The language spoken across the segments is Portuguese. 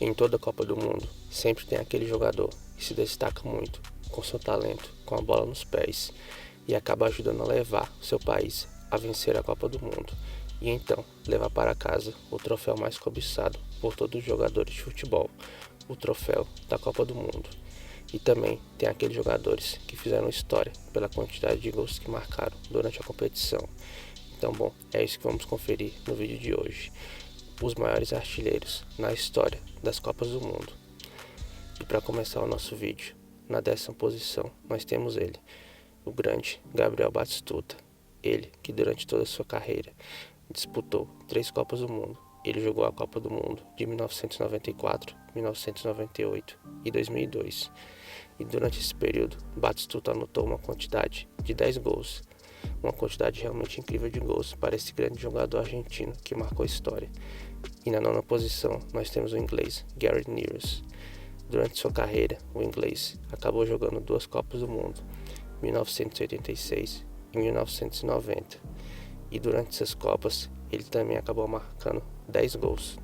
Em toda a Copa do Mundo, sempre tem aquele jogador que se destaca muito com seu talento, com a bola nos pés, e acaba ajudando a levar seu país a vencer a Copa do Mundo, e então levar para casa o troféu mais cobiçado por todos os jogadores de futebol, o troféu da Copa do Mundo. E também tem aqueles jogadores que fizeram história pela quantidade de gols que marcaram durante a competição. Então, bom, é isso que vamos conferir no vídeo de hoje. Os maiores artilheiros na história das Copas do Mundo. E para começar o nosso vídeo, na 10ª posição, nós temos ele, o grande Gabriel Batistuta. Ele que durante toda a sua carreira disputou 3 Copas do Mundo. Ele jogou a Copa do Mundo de 1994, 1998 e 2002. E durante esse período, Batistuta anotou uma quantidade de 10 gols. Uma quantidade realmente incrível de gols para esse grande jogador argentino que marcou a história. E na 9ª posição, nós temos o inglês Gary Neville. Durante sua carreira, o inglês acabou jogando 2 Copas do Mundo, 1986 e 1990. E durante essas Copas, ele também acabou marcando 10 gols.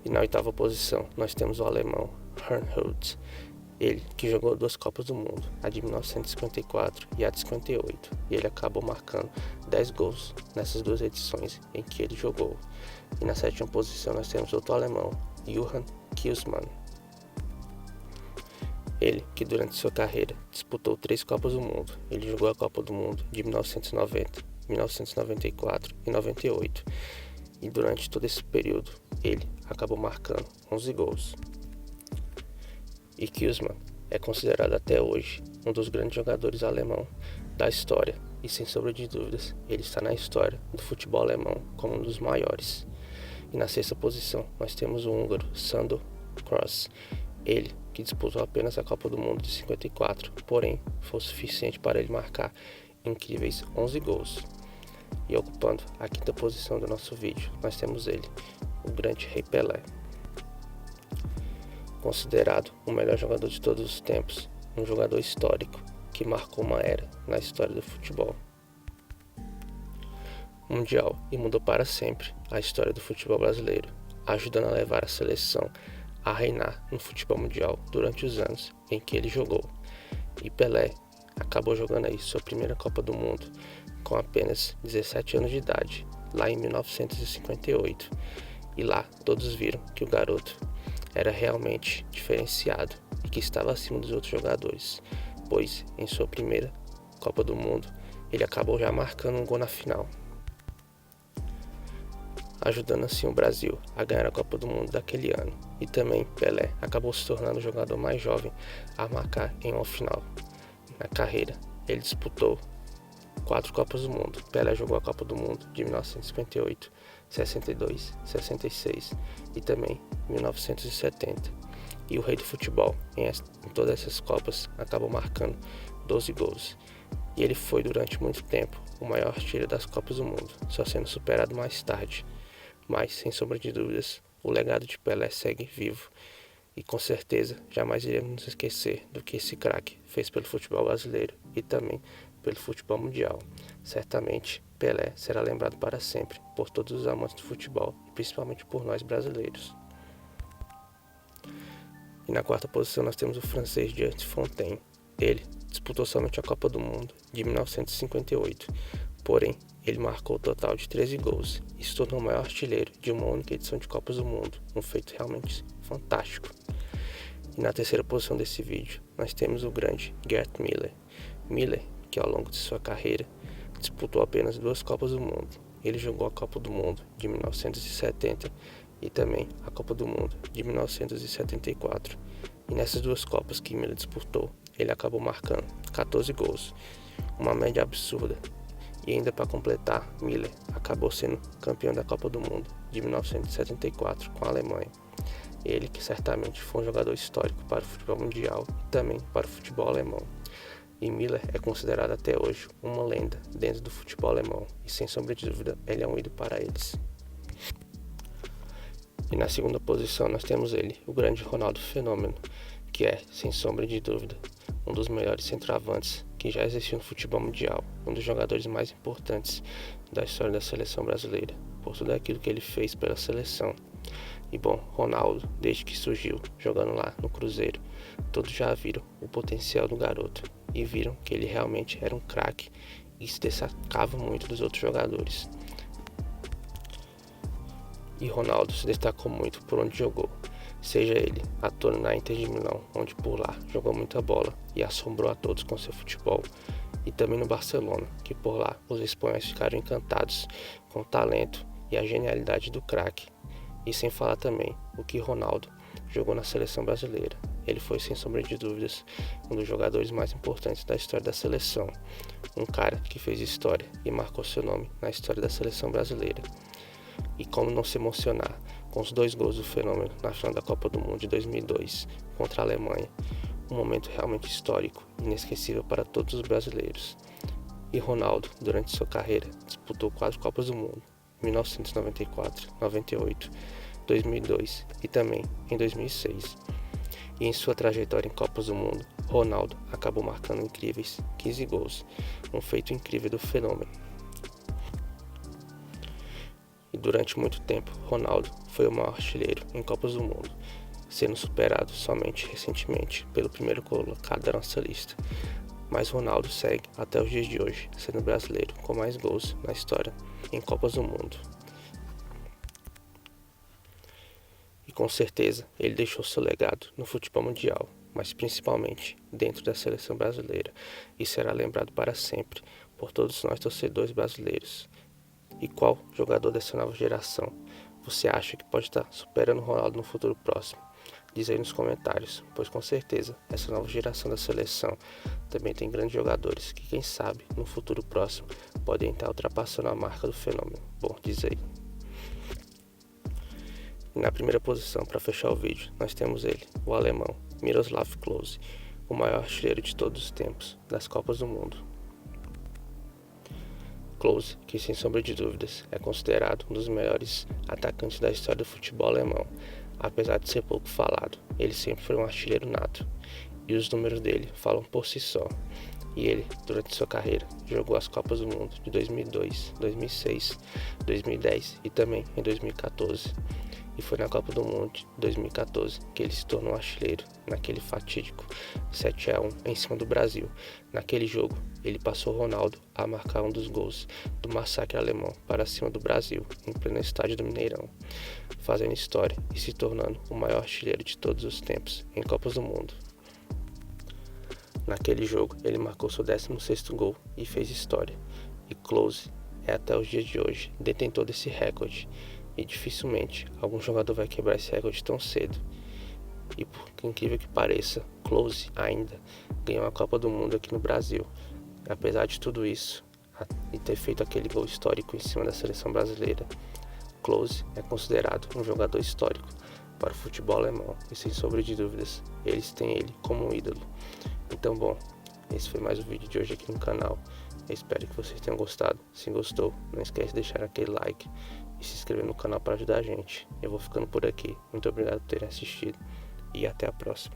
E na 8ª posição, nós temos o alemão Reinhold. Ele que jogou 2 Copas do Mundo, a de 1954 e a de 58. E ele acabou marcando 10 gols nessas 2 edições em que ele jogou. E na 7ª posição, nós temos outro alemão, Johann Klinsmann. Ele que durante sua carreira disputou 3 Copas do Mundo. Ele jogou a Copa do Mundo de 1990, 1994 e 98. E durante todo esse período, ele acabou marcando 11 gols. E Klinsmann é considerado até hoje um dos grandes jogadores alemão da história. E sem sombra de dúvidas, ele está na história do futebol alemão como um dos maiores. E na 6ª posição, nós temos o húngaro Sándor Kroos. Ele que disputou apenas a Copa do Mundo de 54, porém foi o suficiente para ele marcar incríveis 11 gols. E ocupando a 5ª posição do nosso vídeo, nós temos ele, o grande Rei Pelé. Considerado o melhor jogador de todos os tempos, um jogador histórico que marcou uma era na história do futebol mundial e mudou para sempre a história do futebol brasileiro, ajudando a levar a seleção a reinar no futebol mundial durante os anos em que ele jogou. E Pelé acabou jogando aí sua primeira Copa do Mundo com apenas 17 anos de idade, lá em 1958. E lá todos viram que o garoto era realmente diferenciado e que estava acima dos outros jogadores, pois em sua primeira Copa do Mundo ele acabou já marcando um gol na final, ajudando assim o Brasil a ganhar a Copa do Mundo daquele ano. E também Pelé acabou se tornando o jogador mais jovem a marcar em uma final. Na carreira, ele disputou 4 Copas do Mundo. Pelé jogou a Copa do Mundo de 1958, 62, 66 e também 1970. E o rei do futebol em todas essas Copas acabou marcando 12 gols. E ele foi durante muito tempo o maior artilheiro das Copas do Mundo, só sendo superado mais tarde. Mas, sem sombra de dúvidas, o legado de Pelé segue vivo. E com certeza, jamais iremos nos esquecer do que esse craque fez pelo futebol brasileiro e também pelo futebol mundial. Certamente, Pelé será lembrado para sempre por todos os amantes do futebol e principalmente por nós brasileiros. E na 4ª posição nós temos o francês Just Fontaine. Ele disputou somente a Copa do Mundo de 1958, porém ele marcou o total de 13 gols e se tornou o maior artilheiro de uma única edição de Copas do Mundo, um feito realmente fantástico. E na 3ª posição desse vídeo, nós temos o grande Gerd Müller. Müller, que ao longo de sua carreira disputou apenas 2 Copas do Mundo. Ele jogou a Copa do Mundo de 1970 e também a Copa do Mundo de 1974. E nessas 2 Copas que Müller disputou, ele acabou marcando 14 gols, uma média absurda. E ainda para completar, Müller acabou sendo campeão da Copa do Mundo de 1974 com a Alemanha. Ele que certamente foi um jogador histórico para o futebol mundial e também para o futebol alemão. E Müller é considerado até hoje uma lenda dentro do futebol alemão e sem sombra de dúvida ele é um ídolo para eles. E na 2ª posição nós temos ele, o grande Ronaldo Fenômeno, que é, sem sombra de dúvida, um dos melhores centroavantes que já existiu no futebol mundial, um dos jogadores mais importantes da história da seleção brasileira, por tudo aquilo que ele fez pela seleção. E bom, Ronaldo, desde que surgiu jogando lá no Cruzeiro, todos já viram o potencial do garoto e viram que ele realmente era um craque e se destacava muito dos outros jogadores. E Ronaldo se destacou muito por onde jogou, seja ele atuando na Inter de Milão, onde por lá jogou muita bola e assombrou a todos com seu futebol, e também no Barcelona, que por lá os espanhóis ficaram encantados com o talento e a genialidade do craque. E sem falar também o que Ronaldo jogou na seleção brasileira. Ele foi, sem sombra de dúvidas, um dos jogadores mais importantes da história da seleção. Um cara que fez história e marcou seu nome na história da seleção brasileira. E como não se emocionar com os 2 gols do Fenômeno na final da Copa do Mundo de 2002 contra a Alemanha. Um momento realmente histórico e inesquecível para todos os brasileiros. E Ronaldo, durante sua carreira, disputou 4 Copas do Mundo, 1994, 98, 2002 e também em 2006. E em sua trajetória em Copas do Mundo, Ronaldo acabou marcando incríveis 15 gols, um feito incrível do Fenômeno. E durante muito tempo, Ronaldo foi o maior artilheiro em Copas do Mundo, sendo superado somente recentemente pelo primeiro colocado da nossa lista. Mas Ronaldo segue até os dias de hoje, sendo o brasileiro com mais gols na história em Copas do Mundo. E com certeza ele deixou seu legado no futebol mundial, mas principalmente dentro da seleção brasileira, e será lembrado para sempre por todos nós torcedores brasileiros. E qual jogador dessa nova geração você acha que pode estar superando o Ronaldo no futuro próximo? Diz aí nos comentários, pois com certeza essa nova geração da seleção também tem grandes jogadores que, quem sabe, no futuro próximo podem estar ultrapassando a marca do Fenômeno. Bom, diz aí. E na primeira posição, para fechar o vídeo, nós temos ele, o alemão Miroslav Klose, o maior artilheiro de todos os tempos das Copas do Mundo. Klose, que sem sombra de dúvidas é considerado um dos melhores atacantes da história do futebol alemão. Apesar de ser pouco falado, ele sempre foi um artilheiro nato, e os números dele falam por si só. E ele, durante sua carreira, jogou as Copas do Mundo de 2002, 2006, 2010 e também em 2014. E foi na Copa do Mundo de 2014 que ele se tornou artilheiro, naquele fatídico 7-1 em cima do Brasil. Naquele jogo, ele passou Ronaldo a marcar um dos gols do massacre alemão para cima do Brasil, em pleno estádio do Mineirão, fazendo história e se tornando o maior artilheiro de todos os tempos em Copas do Mundo. Naquele jogo, ele marcou seu 16º gol e fez história. E Klose é até os dias de hoje detentor desse recorde. E dificilmente algum jogador vai quebrar esse recorde tão cedo. E por incrível que pareça, Klose ainda ganhou a Copa do Mundo aqui no Brasil. Apesar de tudo isso e ter feito aquele gol histórico em cima da seleção brasileira, Klose é considerado um jogador histórico para o futebol alemão e, sem sombra de dúvidas, eles têm ele como um ídolo. Então, bom, esse foi mais um vídeo de hoje aqui no canal. Eu espero que vocês tenham gostado. Se gostou, não esquece de deixar aquele like e se inscrever no canal para ajudar a gente. Eu vou ficando por aqui. Muito obrigado por terem assistido e até a próxima.